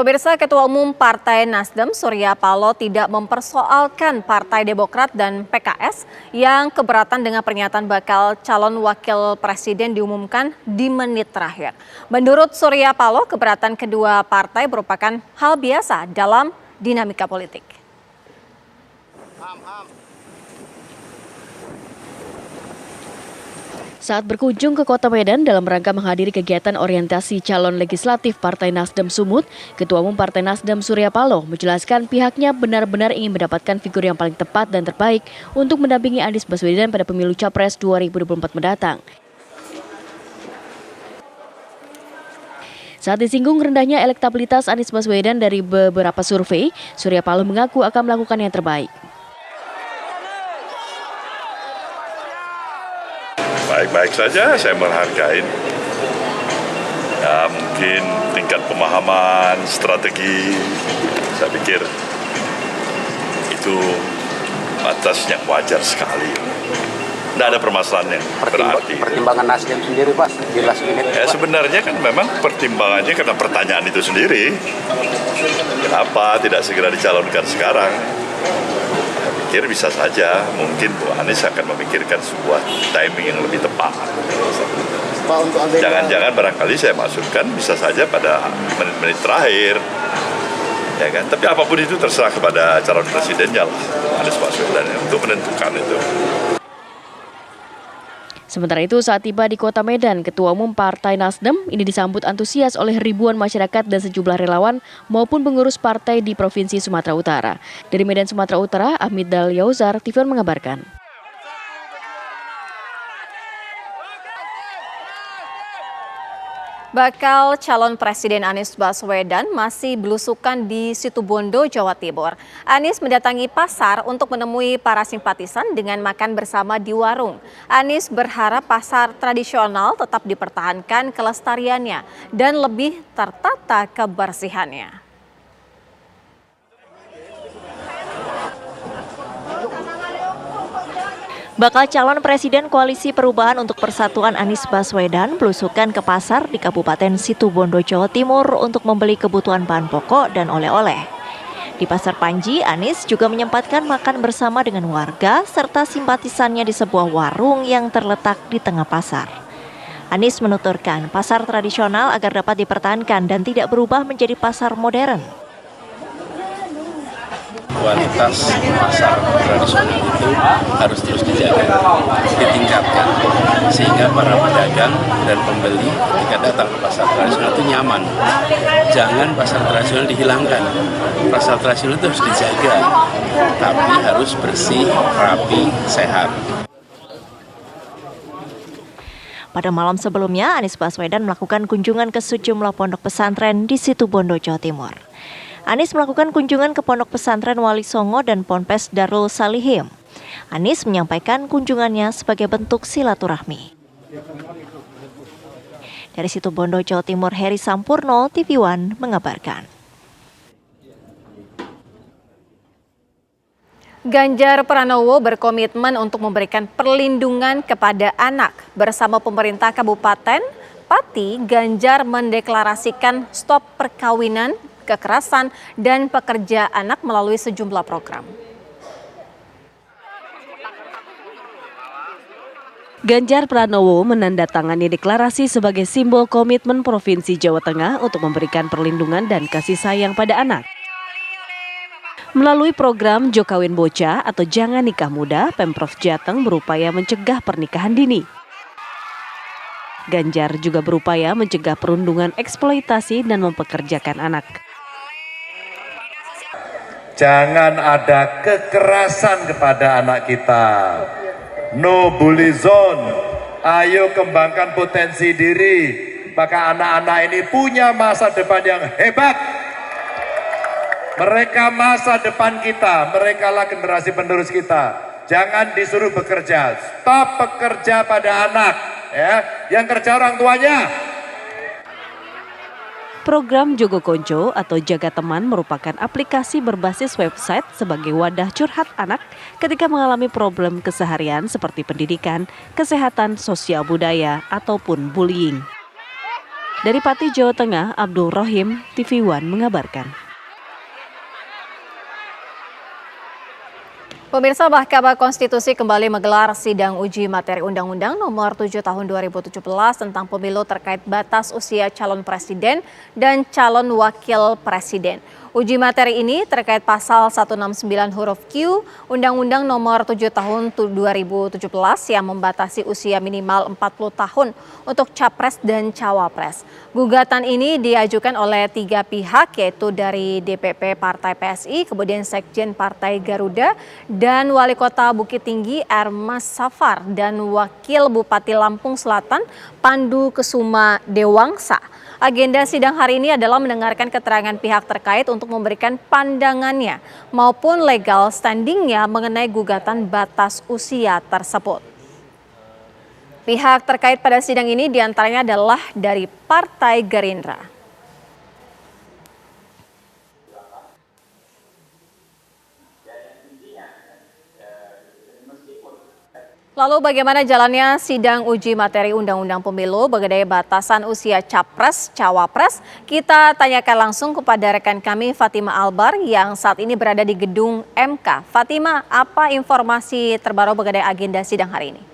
Pemirsa, Ketua Umum Partai Nasdem Surya Paloh tidak mempersoalkan Partai Demokrat dan PKS yang keberatan dengan pernyataan bakal calon wakil presiden diumumkan di menit terakhir. Menurut Surya Paloh, keberatan kedua partai merupakan hal biasa dalam dinamika politik. Saat berkunjung ke Kota Medan dalam rangka menghadiri kegiatan orientasi calon legislatif Partai Nasdem Sumut, Ketua Umum Partai Nasdem Surya Paloh menjelaskan pihaknya benar-benar ingin mendapatkan figur yang paling tepat dan terbaik untuk mendampingi Anies Baswedan pada pemilu Capres 2024 mendatang. Saat disinggung rendahnya elektabilitas Anies Baswedan dari beberapa survei, Surya Paloh mengaku akan melakukan yang terbaik. Baik-baik saja, saya menghargai. Ya, mungkin tingkat pemahaman, strategi, saya pikir itu batas yang wajar sekali. Tidak ada permasalahan yang berarti. Pertimbangan Nasdem sendiri, Pak, jelas ini. Ya, sebenarnya kan memang pertimbangannya karena pertanyaan itu sendiri. Kenapa tidak segera dicalonkan sekarang? Saya pikir bisa saja, mungkin Bu Anies akan memikirkan sebuah timing yang lebih tepat. Jangan-jangan barangkali saya masukkan bisa saja pada menit-menit terakhir. Ya kan? Tapi apapun itu terserah kepada calon presidennya lah, Anies Baswedan untuk menentukan itu. Sementara itu saat tiba di Kota Medan, Ketua Umum Partai Nasdem ini disambut antusias oleh ribuan masyarakat dan sejumlah relawan maupun pengurus partai di Provinsi Sumatera Utara. Dari Medan, Sumatera Utara, Ahmid Dal Yauzar, TV One mengabarkan. Bakal calon Presiden Anies Baswedan masih belusukan di Situbondo, Jawa Timur. Anies mendatangi pasar untuk menemui para simpatisan dengan makan bersama di warung. Anies berharap pasar tradisional tetap dipertahankan kelestariannya dan lebih tertata kebersihannya. Bakal calon Presiden Koalisi Perubahan untuk Persatuan Anies Baswedan belusukan ke pasar di Kabupaten Situbondo, Jawa Timur untuk membeli kebutuhan bahan pokok dan oleh-oleh. Di Pasar Panji, Anies juga menyempatkan makan bersama dengan warga serta simpatisannya di sebuah warung yang terletak di tengah pasar. Anies menuturkan pasar tradisional agar dapat dipertahankan dan tidak berubah menjadi pasar modern. Kualitas pasar tradisional itu harus terus dijaga, ditingkatkan, sehingga para pedagang dan pembeli ketika datang ke pasar tradisional itu nyaman. Jangan pasar tradisional dihilangkan, pasar tradisional itu harus dijaga, tapi harus bersih, rapi, sehat. Pada malam sebelumnya, Anies Baswedan melakukan kunjungan ke sejumlah pondok pesantren di Situbondo, Jawa Timur. Anies melakukan kunjungan ke Pondok Pesantren Wali Songo dan Ponpes Darul Salihim. Anies menyampaikan kunjungannya sebagai bentuk silaturahmi. Dari Situbondo, Jawa Timur, Heri Sampurno, TV One mengabarkan. Ganjar Pranowo berkomitmen untuk memberikan perlindungan kepada anak. Bersama pemerintah Kabupaten Pati, Ganjar mendeklarasikan stop perkawinan, kekerasan, dan pekerja anak melalui sejumlah program. Ganjar Pranowo menandatangani deklarasi sebagai simbol komitmen Provinsi Jawa Tengah untuk memberikan perlindungan dan kasih sayang pada anak. Melalui program Jokawin Bocah atau Jangan Nikah Muda, Pemprov Jateng berupaya mencegah pernikahan dini. Ganjar juga berupaya mencegah perundungan eksploitasi dan mempekerjakan anak. Jangan ada kekerasan kepada anak kita. No bully zone. Ayo kembangkan potensi diri. Maka anak-anak ini punya masa depan yang hebat. Mereka masa depan kita. Mereka lah generasi penerus kita. Jangan disuruh bekerja. Stop bekerja pada anak. Ya, yang kerja orang tuanya. Program Jogo Konco atau Jaga Teman merupakan aplikasi berbasis website sebagai wadah curhat anak ketika mengalami problem keseharian seperti pendidikan, kesehatan, sosial budaya, ataupun bullying. Dari Pati, Jawa Tengah, Abdul Rohim, TV One mengabarkan. Pemirsa, Mahkamah Konstitusi kembali menggelar sidang uji materi Undang-Undang Nomor 7 Tahun 2017 tentang pemilu terkait batas usia calon presiden dan calon wakil presiden. Uji materi ini terkait pasal 169 huruf Q Undang-Undang Nomor 7 Tahun 2017 yang membatasi usia minimal 40 tahun untuk capres dan cawapres. Gugatan ini diajukan oleh 3 pihak, yaitu dari DPP Partai PSI, kemudian Sekjen Partai Garuda, dan Wali Kota Bukit Tinggi Ermas Safar dan Wakil Bupati Lampung Selatan Pandu Kesuma Dewangsa. Agenda sidang hari ini adalah mendengarkan keterangan pihak terkait untuk memberikan pandangannya maupun legal standingnya mengenai gugatan batas usia tersebut. Pihak terkait pada sidang ini diantaranya adalah dari Partai Gerindra. Lalu bagaimana jalannya sidang uji materi Undang-Undang Pemilu mengenai batasan usia capres, cawapres? Kita tanyakan langsung kepada rekan kami Fatima Albar yang saat ini berada di gedung MK. Fatima, apa informasi terbaru mengenai agenda sidang hari ini?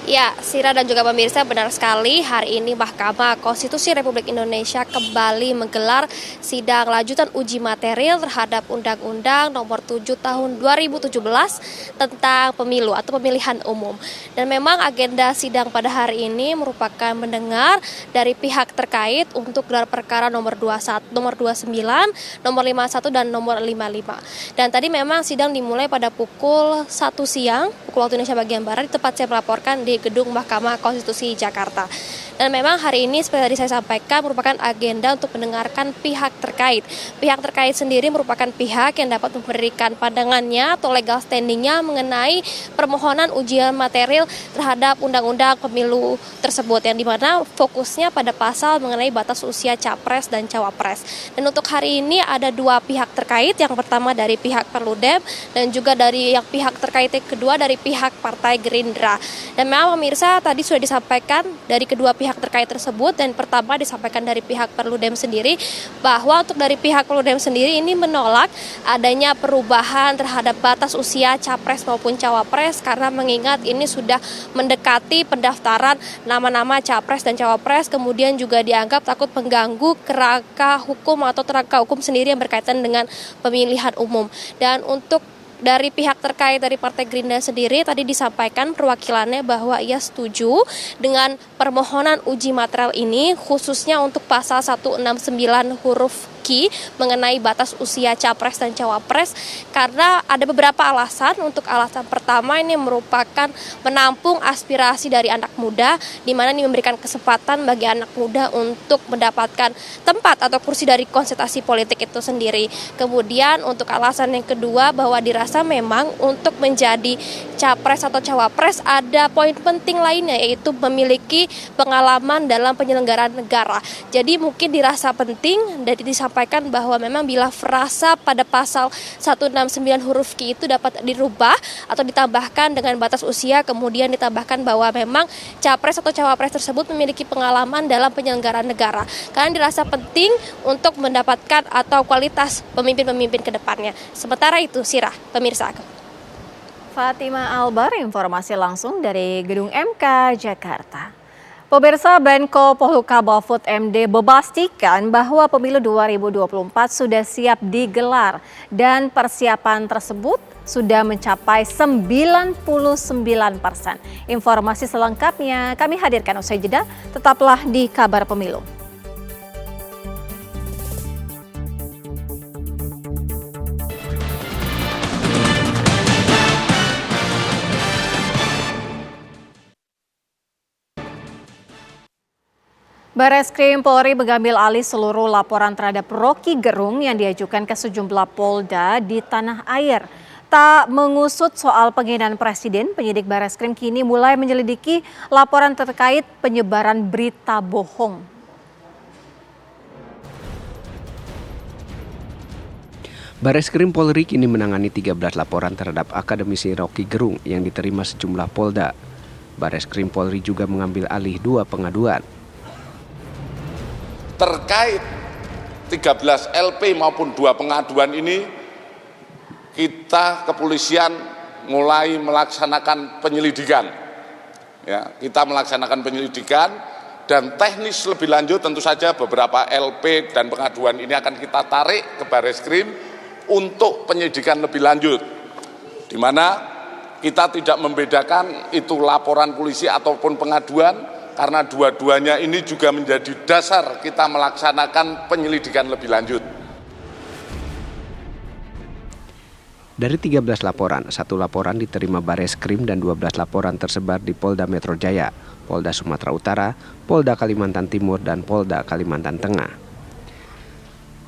Ya, Sira dan juga pemirsa, benar sekali hari ini Mahkamah Konstitusi Republik Indonesia kembali menggelar sidang lanjutan uji material terhadap Undang-Undang Nomor 7 Tahun 2017 tentang pemilu atau pemilihan umum. Dan memang agenda sidang pada hari ini merupakan mendengar dari pihak terkait untuk gelar perkara nomor 21, nomor 29, nomor 51 dan nomor 55. Dan tadi memang sidang dimulai pada pukul 1 siang, pukul waktu Indonesia bagian Barat, di tempat saya melaporkan di Gedung Mahkamah Konstitusi Jakarta. Dan memang hari ini seperti tadi saya sampaikan merupakan agenda untuk mendengarkan pihak terkait. Pihak terkait sendiri merupakan pihak yang dapat memberikan pandangannya atau legal standingnya mengenai permohonan ujian material terhadap Undang-Undang Pemilu tersebut, yang dimana fokusnya pada pasal mengenai batas usia capres dan cawapres. Dan untuk hari ini ada 2 pihak terkait, yang pertama dari pihak Perludem dan juga dari yang pihak terkait yang kedua dari pihak Partai Gerindra. Dan memang pemirsa tadi sudah disampaikan dari kedua pihak terkait tersebut, dan pertama disampaikan dari pihak Perludem sendiri bahwa untuk dari pihak Perludem sendiri ini menolak adanya perubahan terhadap batas usia capres maupun cawapres karena mengingat ini sudah mendekati pendaftaran nama-nama capres dan cawapres, kemudian juga dianggap takut mengganggu kerangka hukum atau kerangka hukum sendiri yang berkaitan dengan pemilihan umum. Dan untuk dari pihak terkait dari Partai Gerindra sendiri tadi disampaikan perwakilannya bahwa ia setuju dengan permohonan uji material ini, khususnya untuk pasal 169 huruf Q mengenai batas usia capres dan cawapres, karena ada beberapa alasan. Untuk alasan pertama, ini merupakan menampung aspirasi dari anak muda, di mana ini memberikan kesempatan bagi anak muda untuk mendapatkan tempat atau kursi dari konsentrasi politik itu sendiri. Kemudian untuk alasan yang kedua, bahwa dirasa memang untuk menjadi capres atau cawapres ada poin penting lainnya, yaitu memiliki pengalaman dalam penyelenggaraan negara. Jadi mungkin dirasa penting dan disampaikan bahwa memang bila frasa pada pasal 169 huruf Q itu dapat dirubah atau ditambahkan dengan batas usia, kemudian ditambahkan bahwa memang capres atau cawapres tersebut memiliki pengalaman dalam penyelenggaraan negara, karena dirasa penting untuk mendapatkan atau kualitas pemimpin-pemimpin ke depannya. Sementara itu, Sirah, pemirsa. Fatima Albar, informasi langsung dari Gedung MK Jakarta. Pemirsa, Menko Polhukam Mahfud MD memastikan bahwa pemilu 2024 sudah siap digelar dan persiapan tersebut sudah mencapai 99%. Informasi selengkapnya kami hadirkan usai jeda, tetaplah di Kabar Pemilu. Barreskrim Polri mengambil alih seluruh laporan terhadap Rocky Gerung yang diajukan ke sejumlah Polda di tanah air. Tak mengusut soal penghinaan presiden, penyidik Barreskrim kini mulai menyelidiki laporan terkait penyebaran berita bohong. Barreskrim Polri kini menangani 13 laporan terhadap akademisi Rocky Gerung yang diterima sejumlah Polda. Bareskrim Polri juga mengambil alih 2 pengaduan. Terkait 13 LP maupun 2 pengaduan ini, kita kepolisian mulai melaksanakan penyelidikan. Ya, kita melaksanakan penyelidikan dan teknis lebih lanjut tentu saja beberapa LP dan pengaduan ini akan kita tarik ke Bareskrim untuk penyidikan lebih lanjut, di mana kita tidak membedakan itu laporan polisi ataupun pengaduan, karena dua-duanya ini juga menjadi dasar kita melaksanakan penyelidikan lebih lanjut. Dari 13 laporan, 1 laporan diterima Bareskrim dan 12 laporan tersebar di Polda Metro Jaya, Polda Sumatera Utara, Polda Kalimantan Timur, dan Polda Kalimantan Tengah.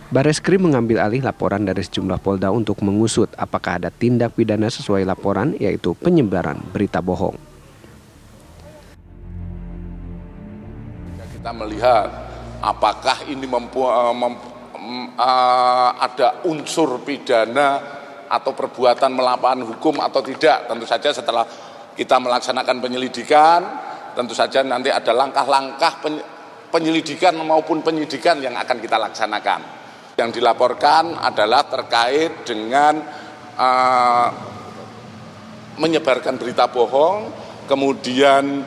Bareskrim mengambil alih laporan dari sejumlah polda untuk mengusut apakah ada tindak pidana sesuai laporan, yaitu penyebaran berita bohong. Kita melihat apakah ini ada unsur pidana atau perbuatan melawan hukum atau tidak. Tentu saja setelah kita melaksanakan penyelidikan, tentu saja nanti ada langkah-langkah penyelidikan maupun penyidikan yang akan kita laksanakan. Yang dilaporkan adalah terkait dengan menyebarkan berita bohong, kemudian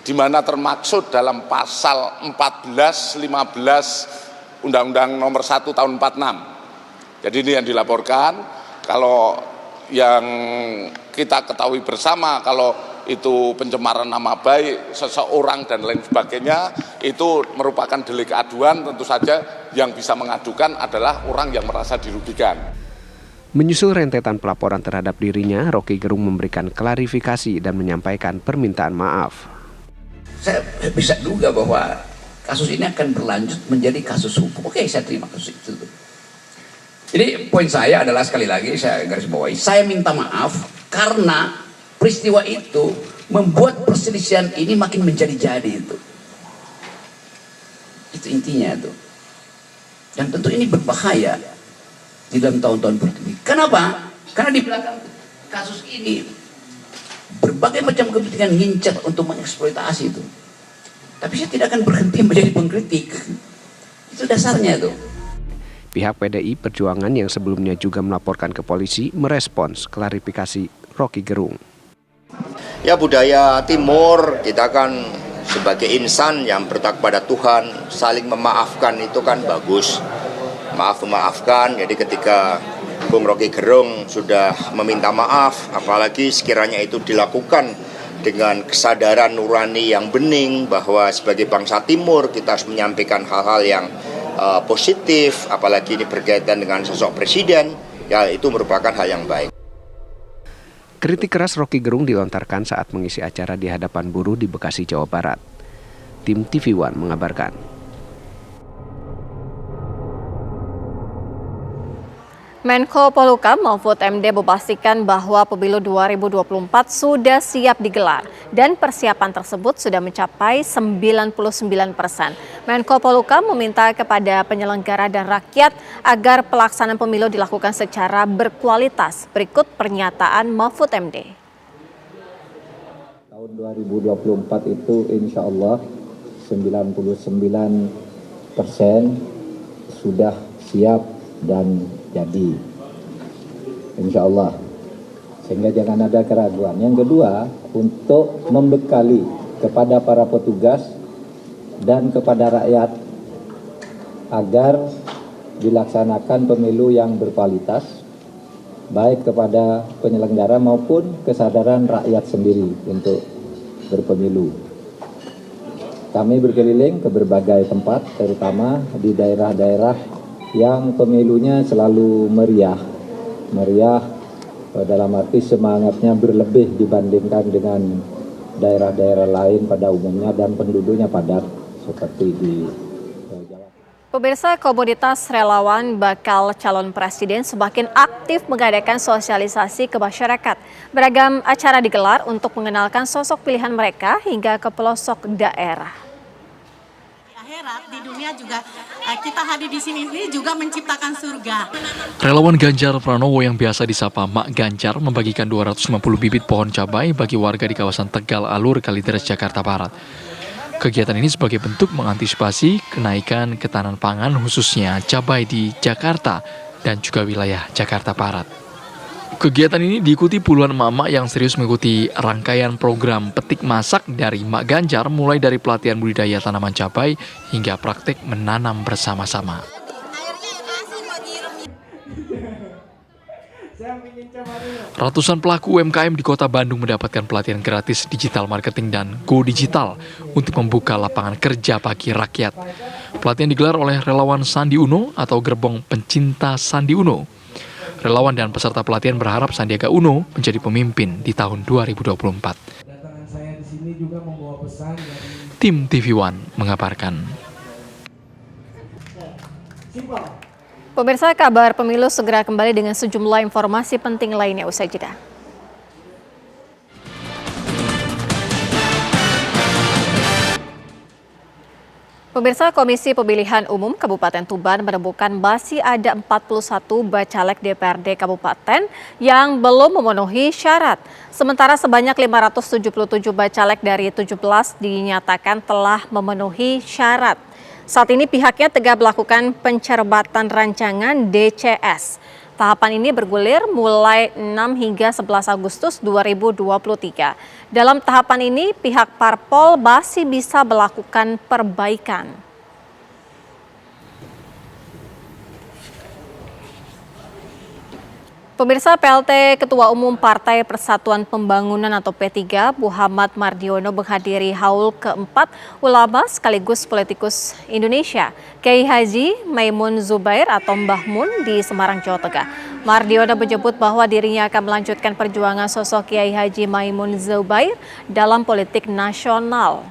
di mana termaksud dalam pasal 14, 15 Undang-Undang Nomor 1 Tahun 46. Jadi ini yang dilaporkan. Kalau yang kita ketahui bersama, kalau itu pencemaran nama baik seseorang dan lain sebagainya, itu merupakan delik aduan. Tentu saja yang bisa mengadukan adalah orang yang merasa dirugikan. Menyusul rentetan pelaporan terhadap dirinya, Rocky Gerung memberikan klarifikasi dan menyampaikan permintaan maaf. Saya bisa duga bahwa kasus ini akan berlanjut menjadi kasus hukum. Oke, saya terima kasus itu. Jadi poin saya adalah, sekali lagi saya garis bawahi, saya minta maaf karena peristiwa itu membuat perselisihan ini makin menjadi-jadi itu. Itu intinya itu. Dan tentu ini berbahaya di dalam tahun-tahun berikutnya. Kenapa? Karena di belakang kasus ini berbagai macam kepentingan ngincar untuk mengeksploitasi itu. Tapi saya tidak akan berhenti menjadi pengkritik. Itu dasarnya itu. Pihak PDI Perjuangan yang sebelumnya juga melaporkan ke polisi merespons klarifikasi Rocky Gerung. Ya, budaya Timur, kita kan sebagai insan yang bertakwa pada Tuhan, saling memaafkan itu kan bagus. Maaf-memaafkan, jadi ketika Bung Rocky Gerung sudah meminta maaf, apalagi sekiranya itu dilakukan dengan kesadaran nurani yang bening, bahwa sebagai bangsa Timur kita harus menyampaikan hal-hal yang positif, apalagi ini berkaitan dengan sosok presiden, ya itu merupakan hal yang baik. Kritik keras Rocky Gerung dilontarkan saat mengisi acara di hadapan buruh di Bekasi, Jawa Barat. Tim TV One mengabarkan. Menko Polhukam Mahfud MD memastikan bahwa pemilu 2024 sudah siap digelar dan persiapan tersebut sudah mencapai 99%. Menko Polhukam meminta kepada penyelenggara dan rakyat agar pelaksanaan pemilu dilakukan secara berkualitas. Berikut pernyataan Mahfud MD. Tahun 2024 itu insya Allah 99% sudah siap dan jadi, insya Allah, sehingga jangan ada keraguan. Yang kedua, untuk membekali kepada para petugas dan kepada rakyat agar dilaksanakan pemilu yang berkualitas, baik kepada penyelenggara maupun kesadaran rakyat sendiri untuk berpemilu. Kami berkeliling ke berbagai tempat, terutama di daerah-daerah yang pemilunya selalu meriah dalam arti semangatnya berlebih dibandingkan dengan daerah-daerah lain pada umumnya dan penduduknya padat seperti di Jawa. Pemirsa, komunitas relawan bakal calon presiden semakin aktif mengadakan sosialisasi ke masyarakat. Beragam acara digelar untuk mengenalkan sosok pilihan mereka hingga ke pelosok daerah. akhirat, di dunia juga kita hadir di sini ini juga menciptakan surga. Relawan Ganjar Pranowo yang biasa disapa Mak Ganjar membagikan 250 bibit pohon cabai bagi warga di kawasan Tegal Alur, Kalideres, Jakarta Barat. Kegiatan ini sebagai bentuk mengantisipasi kenaikan ketahanan pangan khususnya cabai di Jakarta dan juga wilayah Jakarta Barat. Kegiatan ini diikuti puluhan emak-emak yang serius mengikuti rangkaian program petik masak dari Mak Ganjar, mulai dari pelatihan budidaya tanaman cabai hingga praktik menanam bersama-sama. Ratusan pelaku UMKM di Kota Bandung mendapatkan pelatihan gratis digital marketing dan Go Digital untuk membuka lapangan kerja bagi rakyat. Pelatihan digelar oleh relawan Sandi Uno atau Gerbong Pencinta Sandi Uno. Relawan dan peserta pelatihan berharap Sandiaga Uno menjadi pemimpin di tahun 2024. Tim TV One mengabarkan. Pemirsa, kabar pemilu segera kembali dengan sejumlah informasi penting lainnya usai jeda. Pemirsa, Komisi Pemilihan Umum Kabupaten Tuban menemukan masih ada 41 bacalek DPRD Kabupaten yang belum memenuhi syarat. Sementara sebanyak 577 bacalek dari 17 dinyatakan telah memenuhi syarat. Saat ini pihaknya tengah melakukan pencermatan rancangan DCS. Tahapan ini bergulir mulai 6 hingga 11 Agustus 2023. Dalam tahapan ini, pihak parpol masih bisa melakukan perbaikan. Pemirsa, PLT Ketua Umum Partai Persatuan Pembangunan atau P3, Muhammad Mardiono menghadiri haul keempat ulama sekaligus politikus Indonesia, Kiai Haji Maimun Zubair atau Mbah Mun di Semarang, Jawa Tengah. Mardiono menyebut bahwa dirinya akan melanjutkan perjuangan sosok Kiai Haji Maimun Zubair dalam politik nasional.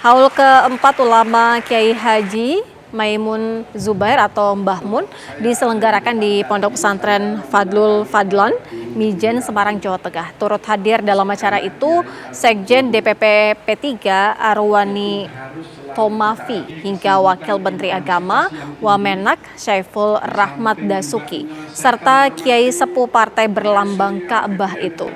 Haul keempat ulama Kiai Haji Maimun Zubair atau Mbah Mun diselenggarakan di Pondok Pesantren Fadlul Fadlan, Mijen, Semarang, Jawa Tengah. Turut hadir dalam acara itu Sekjen DPP P3 Arwani Tomafi hingga Wakil Menteri Agama Wamenak Syaiful Rahmat Dasuki serta Kiai Sepuh Partai berlambang Ka'bah itu.